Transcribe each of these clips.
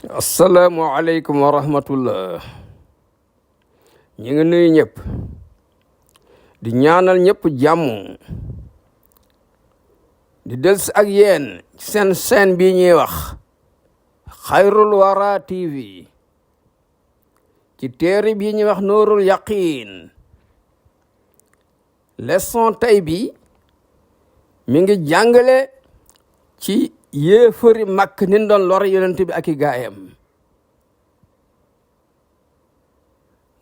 asalaamualeykum wa rahmatullah. ñu ngi nuyu ñëpp di ñaanal ñëpp jàmm di dels ak yéen ci seen chaîne bii ñuy wax Xayrul Wara TV ci téere bii ñuy wax Nuurul Yaqiin. leçon tey bi mi ngi jàngale ci yéefari Makka nin doon lor yonent bi ak i gaayam.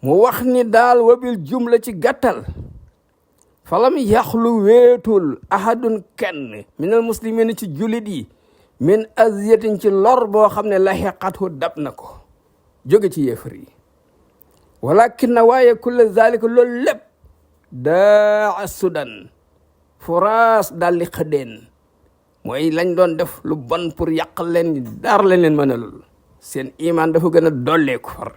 mu wax ni daal wabil jumla ci gàttal falam yaxlu wéetul ahadun kenn minal muslimin ci jullit yi min aziyatin ci lor boo xam ne lahiqathu dab na ko jóge ci yéefar yi walakin na waaye kulla zalika loolu lépp daa sudan furaas daal li xëddeen mooy lañ doon def lu bon pour yàqal leen daar leen mënalul seen iman dafa gën a dolleeku far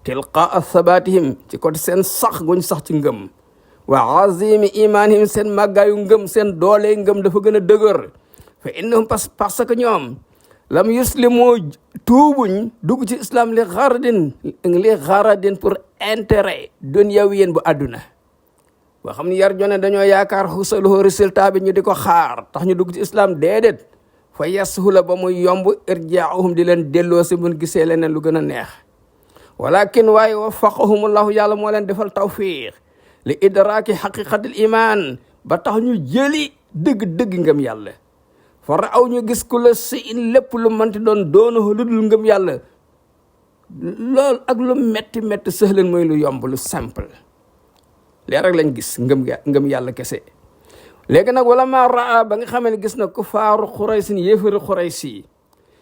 tilqaa sabatihim ci côté seen sax guñ sax ci ngëm wa azimi imanihim seen màggaayu ngëm seen doole ngëm dafa gën a dëgër fa innahum parce que ñoom lam yuslimu tuubuñ dugg ci islam li xaradin pour intérêt dunyawiyen bu àdduna boo xam ne yar jone dañoo yaakaar xusaluhu résultat bi ñu di ko xaar tax ñu dugg ci islam déedéet fa yashula ba muy yomb irjaahum di leen delloo si mun gisee leneen lu gën a neex walakin waaye waffaqahumullahu yàlla moo leen defal tawfiq li idraaki xaqiqatil iman ba tax ñu jëli dëgg-dëgg ngëm yàlla fa raaw ñu gis ku la si in lépp lu manti doon doonahu lu dul ngëm yàlla lool ak lu metti sëhlan mooy lu yomb lu simple leer rek lañ gis ngëm yàlla kese. léegi nag wala ma raa ba nga xamee ne gis na kufaaru xuraysin yéefari xuraysi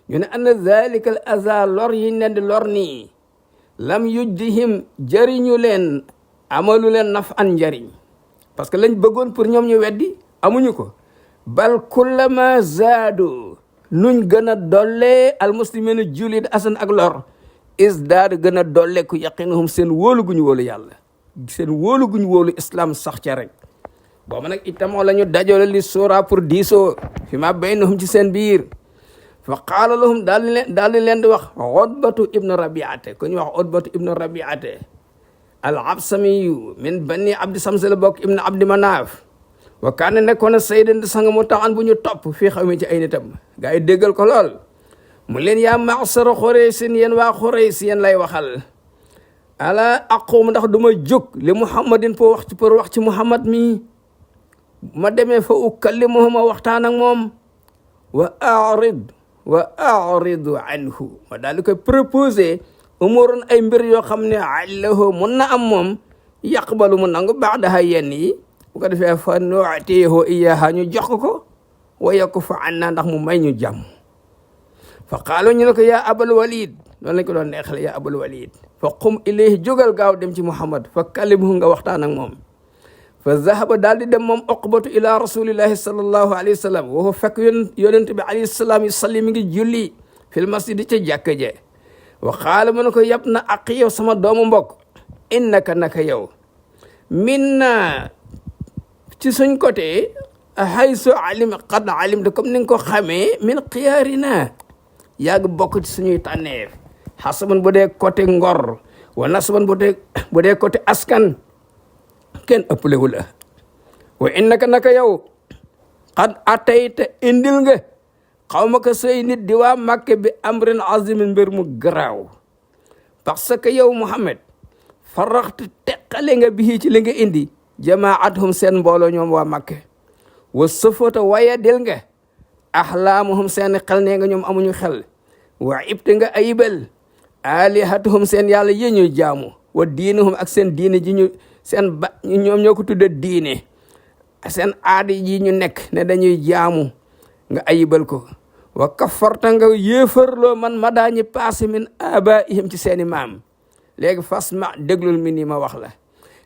ñu ne anna zalika al aza lor yiñ leen di lor nii lam yujjihim jëriñu leen amalu leen naf an njariñ parce que lañ bëggoon pour ñoom ñu weddi amuñu ko bal kullama zaadu nuñ gën a dolle almuslimina julit asan ak lor isdaad gën a dolle ku yaqinuhum seen wóolu guñu wóolu yàlla seen wóolu guñu wóolu islam sax ca rek boobu nag itamoo la ñu dajole li suura pour diisoo fi ma baynahum ci seen biir fa qaala lahum daal di leen di wax Utbatu ibnu Rabiate ku ñu wax Utbatu ibnu Rabiate al absamiyu min bani abdi samsa la bokk ibnu abdi manaaf wa kaane nekkoon a saydan di sang mu taxan bu ñu topp fii xaw mi ci ay nitam gaa yi déggal ko lool mu leen yaa ma'sara Xuraysin yéen waa Xurays yéen lay waxal ala aqum ndax du ma jóg li muhammadin pour wax ci muhammad mi ma demee fa ukallimuhu ma waxtaan ak moom wa aridu anhu ma daal di koy proposé umurun ay mbir yoo xam ne allahu mun na am moom yaqbalu mu nangu baadaha yenn yi bu ko defee fa nu'tihi iyaha ñu jox ko wa yakufa anna ndax mu may ñu jàmm fa qaalu ñu ne ko yaa abal walid loolu lañ ko doon neexale yaa abal walid fa qum ilayhi jógal gaaw dem ci muhammad fa kallimhu nga waxtaan ak moom fa zahaba daal di dem moom Uqbatu ila rasulillahi sallallahu alayhi wa sallam woo fekk yonent bi alayhi salaam yusalli mi ngi julli fil masjid ca jàkka je wa qaala mu ne ko yab na aqi yow sama doomu mbokk innaka naka yow minna ci suñ côté haysu qad alimta comme ni nga ko xamee min xiyaarina yàgg bokk ci suñuy tànneef xasaban bu dee côté ngor wa nasban bu dee côté askan kenn ëpplewu la wa innaka naka yow qad atayta indil nga xaw ma ko say nit di waa Màkka bi amrin azimin mbir mu garaaw parce que yow Muhammad faraxtu teqale nga bii ci li nga indi jamaatuhum seen mbooloo ñoom waa Màkka wa safota waya del nga ahlaamuhum seen xel nee nga ñoom amuñu xel wa ibte nga ayibal alihatuhum seen yàlla yi ñuy jaamu wa diinuhum ak seen diine ji ñoom ñoo ko tudde diine seen aada ji ñu nekk ne dañuy jaamu nga ayibal ko wa kafarta nga yéefarloo man ma daañu passé min abaihim ci seeni maam léegi fasma déglul mi nii ma wax la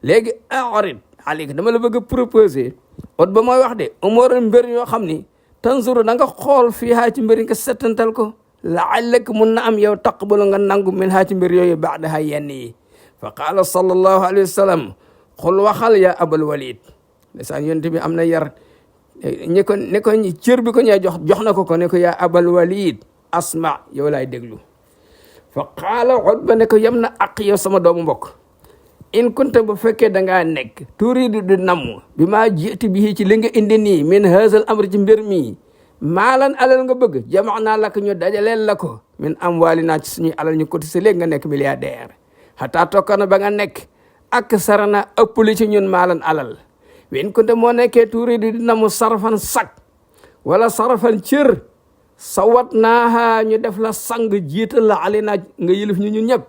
léegi arid alik dama la bëgg a proposé ot ba mooy wax de umur mbir yoo xam ni tanzuru da nga xool fii haa ci mbir nga settantal ko laallak mun na am yow taqbalu nga nangu min haa ci mbir yooyu baadaha yenn yi fa qaala sallallahu alayhi wa sallam xul waxal ya abal walid ndeysaan yonent bi am na yar ne ko cër bi ko ñee jox na ko ne ko yaa abal walid asma yow laay déglu fa qaala Utba ne ko yam na aq yow sama doomu mbokk in kunta bu fekkee dangaa nekk turidu di namm bi maa jiiti bi ci li nga indi nii min haazal amri ci mbir mi maalan alal nga bëgg jamax naa la ko ñu dajaleel la ko min amwaali naa ci suñuy alal ñu cotisé léegi nga nekk milliardaire xataa tokkana ba nga nekk ak sarana ëpp li ci ñun maalan alal win kunte moo nekkee turidu di namu sarafan sak wala sarafan cër sawat naaha ñu def la sang jiital la ali naa nga yilif ñu ñun ñëpp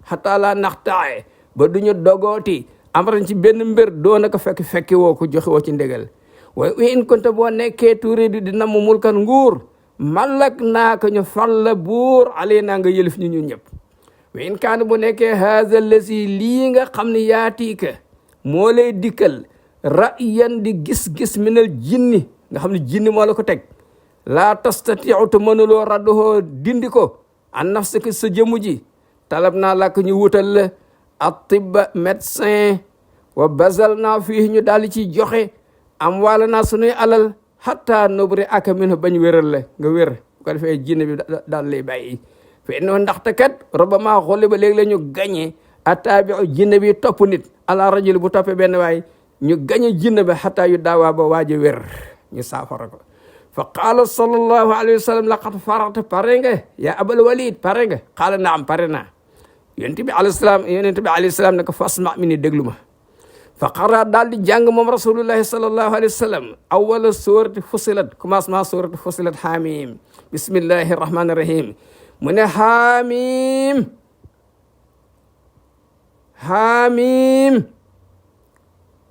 xataa laa naxtaaye ba duñu dogooti amran ci benn mbir doona ko fekki woo ko joxe woo ci ndégal waaye in kunte boo nekkee turidu di namu mulkan nguur malak naa ko ñu fal la buur ali naa nga yilif ñu ñun ñëpp in kaan bu nekkee haza lasi lii nga xam ne yaatiika moo lay dikkal ra'yan di gis-gis minal jinni nga xam ne jinni moo la ko teg laa tastatiu te mënuloo radduhoo dindi ko an nafsika sa jëmu ji talab naa la ko ñu wutal la atibba médecin wa basal naa fii ñu daal ci joxe am wala naa sunuy alal hatta nubri aka min bañ wéral la nga wér bu ko defee jinni bi daal lay bàyyi fe no ndaxte kat robama xolle ba léegi la ñu gañe attaabiu jinne bi topp nit ala rajul bu toppee benn waay ñu gañe jinne ba xataa yu daawaa ba waaji wér ñu saafara ko fa qaala sallallahu alayhi wa sallam laqad farata pare nga yaa abal walid pare nga qaala naam pare naa yonent bi alayhi salaam ne ko fasma mi ni déglu ma fa qara daal di jàng moom rasulullahi sallallahu alayhi wa sallam awala surati fusilat commencement surati fusilat hamim bismillahi rahmani rahim mu ne xaamim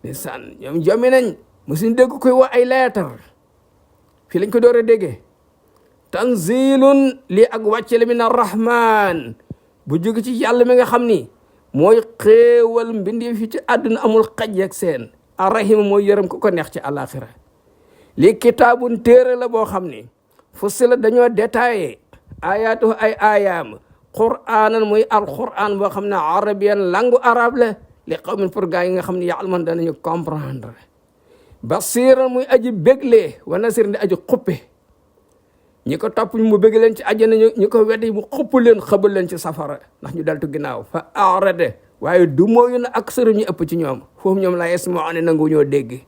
ndeysaan ñoom jomi nañ musuñ dégg koy wax ay leetar fii lañ ko door a déggee tanzilun lii ak wàcce la min arrahman bu jóge ci yàlla mi nga xam ni mooy xéewal mbindi fi ci àdduna amul xaj ak seen arrahim mooy yërëm ko neex ci àlaxira lii kitaabun téere la boo xam ni fussila dañoo détaillé ayaatu ay ayaam qur'aanan muy alquran boo xam ne arabiyan langue arabe la li qawmin pour gars yi nga xam ne ya'lamun danañu comprendre basiran muy aji bégle wa nasiran di aji xuppe ñi ko topp mu bég leen ci àjjana ñi ko weddi mu xupp leen xëbal leen ci safara ndax ñu daltu ginnaaw fa arade waaye du mooyu na aksaru ñu ëpp ci ñoom foofu ñoom la yasma'una nangu ñoo dégg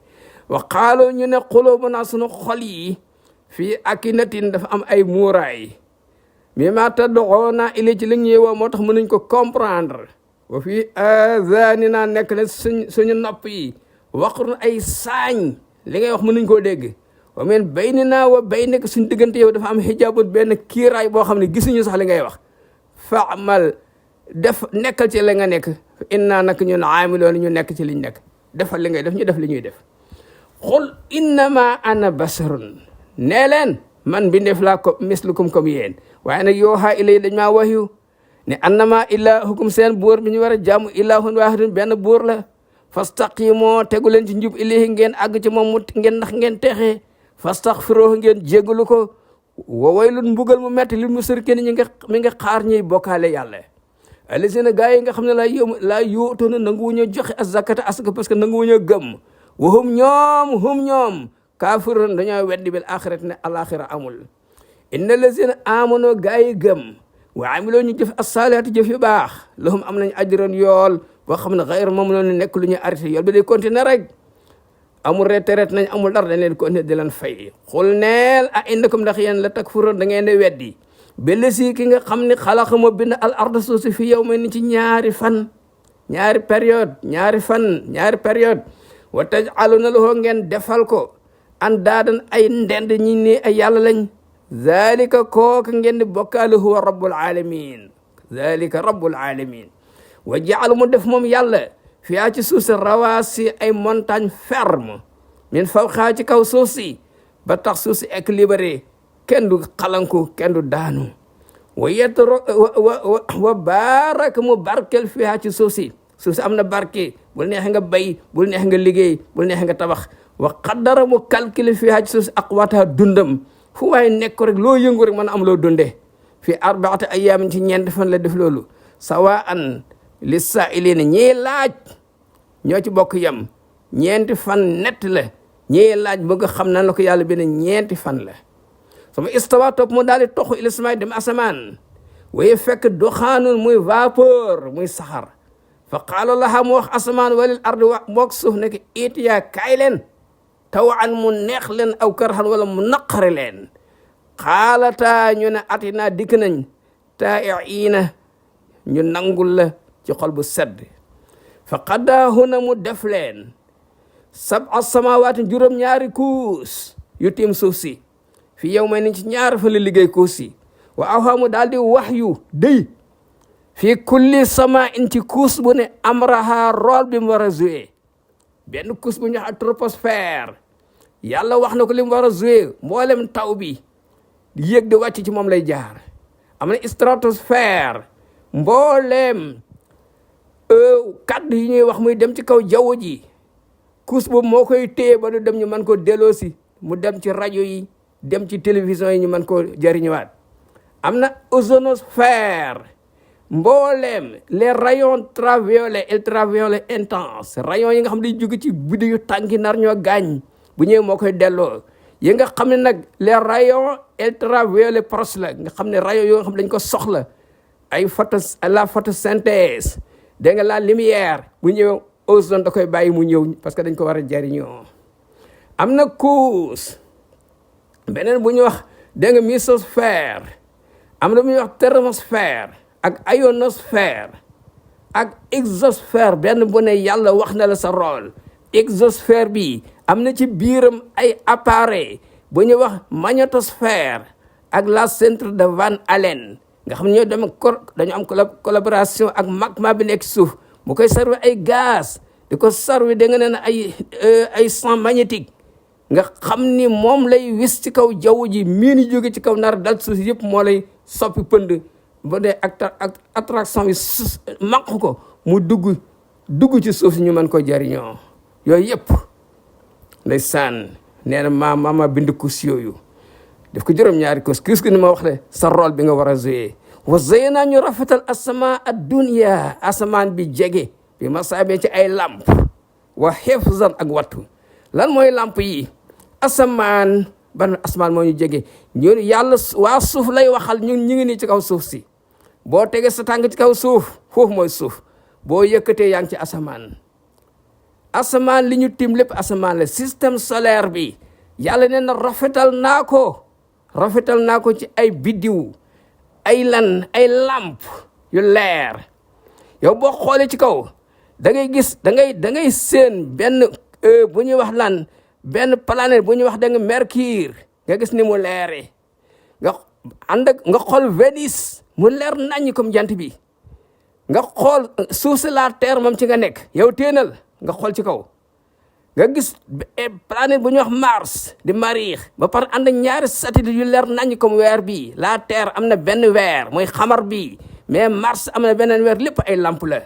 wa qaalu ñu ne qulubuna sunu xol yi fii akinatin dafa am ay muuraay mi ma tad'una ili ci li ñuy woo moo tax mënuñ ko comprendre wa fii azanina nekk na suñu nopp yi waqrun ay saañ li ngay wax mënuñ koo dégg wa min baynina wa baynika suñ diggante yow dafa am hijabut benn kiiraay boo xam ne gisuñu sax li ngay wax fa'mal def nekkal ci li nga nekk inna nak ñun aamiloon ñu nekk ci liñ nekk defal li ngay def ñu def li ñuy def qul innama ana basarun nee leen man bindeef laa ko mislukum comme yéen waaye nag yooxaa ilay dañ maa waxyu ne annama ilahukum seen buur bi ñu war a jaamu ilahun wahidun benn buur la fastaqimoo tegu leen ci njub ilayhi ngeen àgg ci moom mu ngeen ndax ngeen texee fastaghfiruhu ngeen jéggalu ko wa waylun mbugal mu metti lil musrikiin mi nga xaar ñuy bokkaale yàlla alisina gaa yi nga xam ne laa yuutuuna nanguwuñu joxe azakata asaka parce que nanguwuñu gëm wa hum ñoom kaafirun dañoo weddi bil axirati ne alaxira amul inna lazina amano gaa yi gëm wa amiloo ñu jëf as-saalihaati jëf yu baax lahum am nañ ajran yool boo xam ne xayr moom noonu nekk lu ñuy arrêté yool bi day continuer rek amul retraite nañ amul dara dañ leen continuer di leen fay xul neel a indakum ndax yéen la takfuroon da ngeen di weddi bella si ki nga xam ne xalaqa moo bind al arda suuf si fi yow ma ni ci ñaari période wa taj'aluna lahu ngeen defal ko andaadan ay ndend ñi ne ay yàlla lañ zalika kooka ngeen di bokkaale huwa rabbul alamin wa jaal mu def moom yàlla fiyaa ci suuf si rawaasi ay montagne ferme min fawqaa ci kaw suuf si ba tax suuf si équilibré kenn du xalanku kenn du daanu wa baraka mu barkel fiyaa ci suuf si am na barke bul neexe nga bay bul neexe nga liggéey bul neexe nga tabax wa qaddara mu calculer fiyaa ci suuf si aqwaata dundam fu waaye nekk rek loo yëngu rek mën a am loo dundee fi arbaati ayaamin ci ñeent fan la def loolu sawaan lissaa'iliina ñii laaj ñoo ci bokk yam ñeenti fan nett la ñii laaj bëgg xam nan la ko yàlla bi ne ñeenti fan la sama istawa topp mu daal di toxu ila samaay dem asamaan waaye fekk doxaanun muy vapeur muy saxar fa qaala laha mu wax asamaan walil ardi wa mook suuf nekk itiyaa kaay leen tawan mu neex leen aw karhan wala mu naqari leen xaalataa ñu ne atinaa dikk nañ taa'iina ñu nangul la ci xol bu sedd fa qaddaahunna mu def leen sab'a samaawaati juróom-ñaari kuus yu tiim suuf si fi yawmayni ci ñaar fa la liggéey kuus si wa awhaa mu daal di wax yu dëy fii kulli sama in ci kuus bu ne amraha rôle bi mu war a joué benn kuus bu ñu wax troposphère yàlla wax na ko li mu war a joué mboolem taw bi di yéeg di wàcc ci moom lay jaar am na stratosphère mboolem kaddu yi ñuy wax muy dem ci kaw jaww ji kuus boobu moo koy téye ba du dem ñu mën ko delloosi mu dem ci rajo yi dem ci télévision yi ñu mën koo jëriñëwaat am na ozonosphère mbooleem les rayons ultraviolets ultraviolets intenses rayons yi nga xam ne day jóge ci biddi yu tànki nar ñoo gaañ bu ñëwee moo koy delloo yi nga xam ne nag les rayons ultraviolets proches la nga xam ne rayons yoo nga xam ne dañ ko soxla ay la photosynthèse dégg nga la lumière bu ñëwee ozone da koy bàyyi mu ñëw parce que dañ ko war a jariñoo am na couche beneen bu ñuy wax dégg nga mésosphère am na bu ñuy wax thermosphère ak ionosphère ak exosphère benn bu ne yàlla wax na la sa rôle exosphère bi am na ci biiram ay appareil bu ñuy wax magnétosphère ak la centre de Van Allen nga xam ne ñoo dañu am collaboration ak magma bi nekk suuf mu koy servi ay gaz di ko servi da nga ne ay champ magnétique nga xam ni moom lay wis ci kaw jaww ji mii ni jóge ci kaw nar dal suuf yëpp moo lay soppi pënd ba dee attraction bi maq ko mu dugg ci suuf si ñu mën ko jariñoo yooyu yëpp ndeysaan nee na maama bind kus yooyu daf ko juróom-ñaari kus ki ni ma wax le sa rôle bi nga war a jouer wa zayyana ñu rafetal asama ad dunya asamaan bi jege bi masaabee ci ay lamp wa hifzan ak wattu lan mooy lamp yi asamaan ban asamaan moo ñu jege ñu yàlla waa suuf lay waxal ñun ñu ngi nii ci kaw suuf si boo tegee sa tànk ci kaw suuf foofu mooy suuf boo yëkkatee yaa ngi ci asamaan li ñu tim lépp asamaan la système solaire bi yàlla nee na rafetal naa ko ci ay biddiw ay lamp yu leer yow boo xoolee ci kaw da ngay gis da ngay seen benn bu ñuy wax lan benn planète bu ñuy wax da nga Mercure nga gis ni mu leere nga xool Vénus mu leer naññ comme jant bi nga xool suuf si la terre moom ci nga nekk yow téenal nga xool ci kaw nga gis planète bu ñuy wax Mars di Mariix ba pare ànd ak ñaari satellite yu leer naññ comme weer bi la terre am na benn weer mooy xamar bi mais Mars am na beneen weer lépp ay lamp la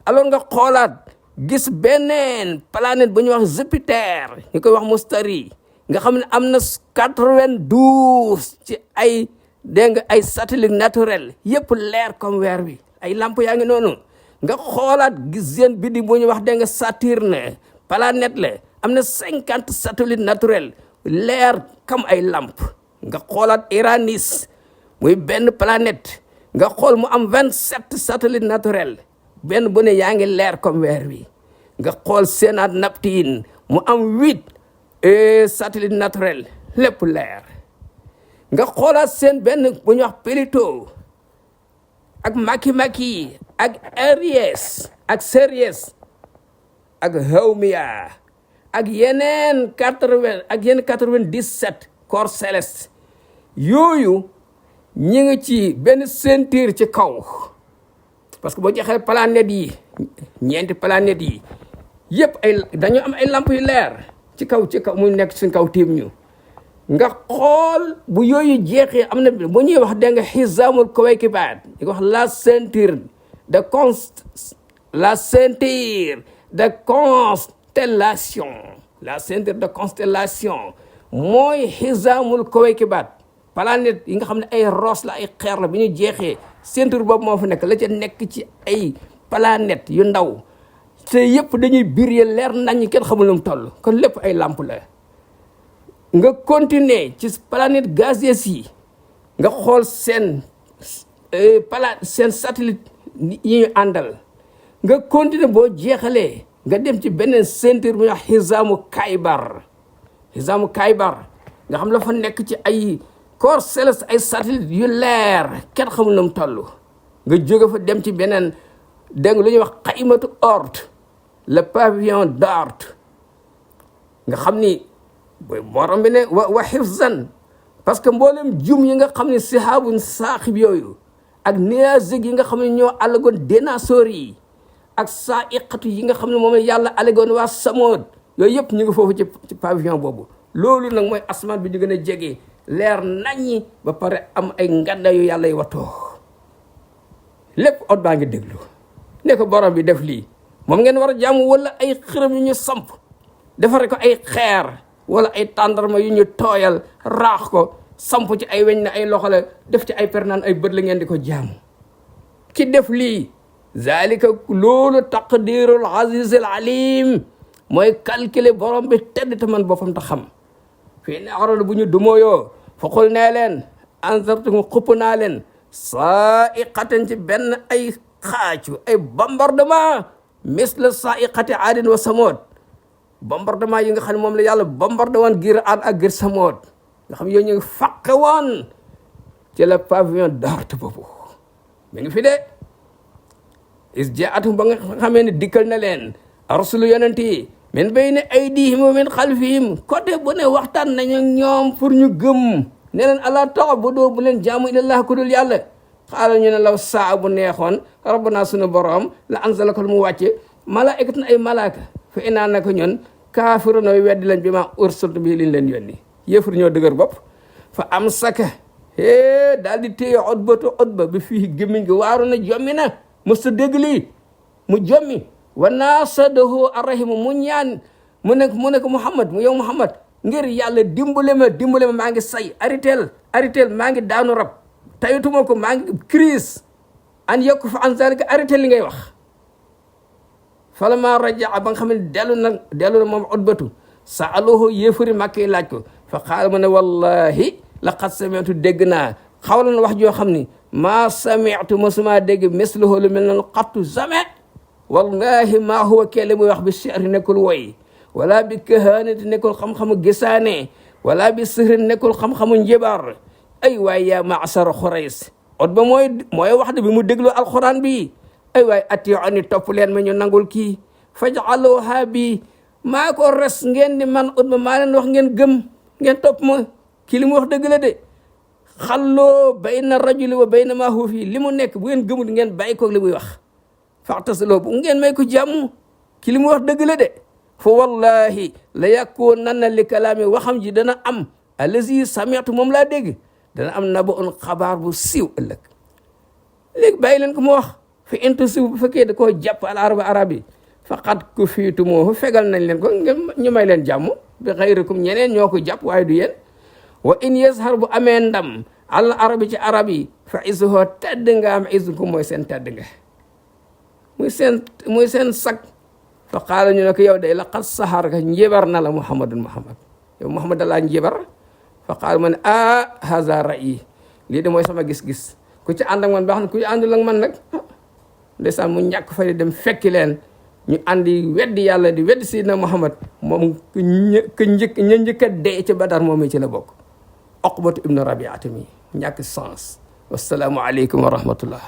alors nga xoolaat gis beneen planète bu ñuy wax Jupiter ñu koy wax Mustari nga xam ne am na 92 ci ay dégg nga ay satellite naturel yëpp leer comme weer bi ay lamp yaa ngi noonu nga xoolaat gis seen biddi bu ñuy wax dégg nga Saturne planète la am na 50 satellite naturel leer comme ay lamp nga xoolaat Uranus muy benn planète nga xool mu am 27 satellite naturel benn bu ne yaa ngi leer comme weer wi nga xool seenaat Neptune mu am 8 satellite naturel lépp leer nga xoolaat seen benn bu ñuy wax Pluto ak Makemake ak Aries ak Ceres ak Haumea ak yeneen 97 corps céleste yooyu ñi ngi ci benn ceinture ci kaw parce que boo jeexee planètes yi ñeenti planètes yi yëpp dañoo am ay lamp yu leer ci kaw mu nekk suñ kaw tiim ñu nga xool bu yooyu jeexee am na bu ñuy wax dégg nga xizaamul kawaykibaat di wax la ceinture de constellation mooy xizaamul kawaykibaat planète yi nga xam ne ay roos la ay xeer la bi ñu jeexee ceinture boobu moo fa nekk la ca nekk ci ay planète yu ndaw te yëpp dañuy briller leer nañ kenn xamul nu mu toll kon lépp ay lamp la nga continuer ci planète gazeuse yi nga xool seen satellite yi ñu àndal nga continuer boo jeexalee nga dem ci beneen ceinture bu ñuy wax xisaamu Kaybar nga xam la fa nekk ci ay corps céleste ay satellite yu leer kenn xamul na mu toll nga jóge fa dem ci beneen dégg lu ñuy wax xaymatu Oort le pavillon d'Oort nga xam ni borom bi ne wa hifzan parce que mboolem jum yi nga xam ne sihaabun saaxib yooyu ak néazig yi nga xam ne ñoo alagoon dénasoor yi ak saa iqatu yi nga xam ne moom yàlla alagoon waa Samood yooyu yëpp ñu ngi foofu ci pavillon boobu loolu nag mooy asmaan bi ñu gën a jege leer naññi ba pare am ay nganda yu yàlla y watoo lépp ot baa ngi déglu ne ko borom bi def lii moom ngeen war a jaamu wala ay xërëm yu ñu samp defare ko ay xeer wala ay tàndarma yu ñu tooyal raax ko samp ci ay weñ ne ay loxo la def ci ay pernaan ay bët la ngeen di ko jaamu ki def lii zalika loolu taqdirul azizil alim mooy calculer borom bi tedd te man boppam ta xam fii ne arol bu ñu dumóoyoo fa xul nee leen anzartukum xupp naa leen saaiqatan ci benn ay xaacu ay bombardement misle saaiqati aadin wa samood bombardement yi nga xam ne moom la yàlla bombardé woon giir aad ak giir samood nga xam yooyu ñu ngi faqe woon ci la pavillon d'Oort boobu mi ngi fi de is jaatum ba nga xamee ne dikkal na leen rasulu yonent yi min bayni aydihim wa min xalfihim côté bu ne waxtaan nañu ñoom pour ñu gëm ne leen ala ta'budu bu leen jaamu ilallah ku dul yàlla xaala ñu ne law saa bu neexoon rabbana sunu borom la anzala ko mu wàcce malaikatan ay malaaka fa inaa nako ñun kaafiruna weddi lañ bi ma ursultu bi liñ leen yónni yëfur ñoo dëgër bopp fa am saka daal di téye Utba bi fii gémmiñ gi waaru na jommi na musta dégg lii mu jommi wa naasadahu arrahimu mu ñaan mu ne ko Muhammad mu yow Muhammad ngir yàlla dimbale ma maa ngi say aritel maa ngi daanu rab tayutuma ko maa ngi crise an yokku fa an zalika aritel li ngay wax falamma rajaa ba nga xam ne dellu na moom Utbatu saaluhu yéefari Makka yi laaj ko fa qaala mu ne wallahi laqad sami'tu dégg naa xawla na wax joo xam ni maa sami'tu mosuma dégg mislahu lu mel noonu xattu jamais wallahi maa huwa kele muy wax bi shi'ri nekkul woy wala bi kahanati nekkul xam-xamu gisaane wala bi sihri nekkul xam-xamu njibar ay waay yaa ma'shara Quraysh Utba mooy wax de bi mu déglu alquran bi ay waay ati'uni topp leen ma ñu nangul kii faj'aluha bi maa ko res ngeen ni man Utba maa leen wax ngeen gëm ngeen topp ma kii li mu wax dëgg la de xalloo bayna rajuli wa bayna maa huwa fii li mu nekk bu ngeen gëmul ngeen bàyyi ko li muy wax fa'tasiloo bu ngeen may ko jàmm kii li mu wax dëgg la de fa wallahi la yakunanna li kalaami waxam ji dana am allazi sami'tu moom laa dégg dana am naba'un xabaar bu siiw ëllëg léegi bàyyi leen ko mu wax fa intusibu bu fekkee da koo jàpp al arab yi faqad kufiitumuhu fegal nañ leen ko ñu may leen jàmm bi xayrikum ñeneen ñoo ko jàpp waaye du yéen wa in yazhar bu amee ndam al arabi ci arab yi fa isuhoo tedd nga am isukum mooy seen tedd nga muy seen sag fa qaala ñu ne ko yow day laqad saharaka njibar na la muhammad yow muhammad dalaa njibar fa qaala ma ne haza ra'yi lii de mooy sama gis-gis ku ci ànd ak man baax na ku ci àndul ak man nag ndeysaan mu ñàkk fa dem fekki leen ñu àndi weddi yàlla di weddi Seydina Muhammad moom ña njëkk a dee ci Badar moom ci la bokk Uqbatu ibnu Rabiata mi ñàkk sens. Wassalaamu aleykum wa rahmatullah.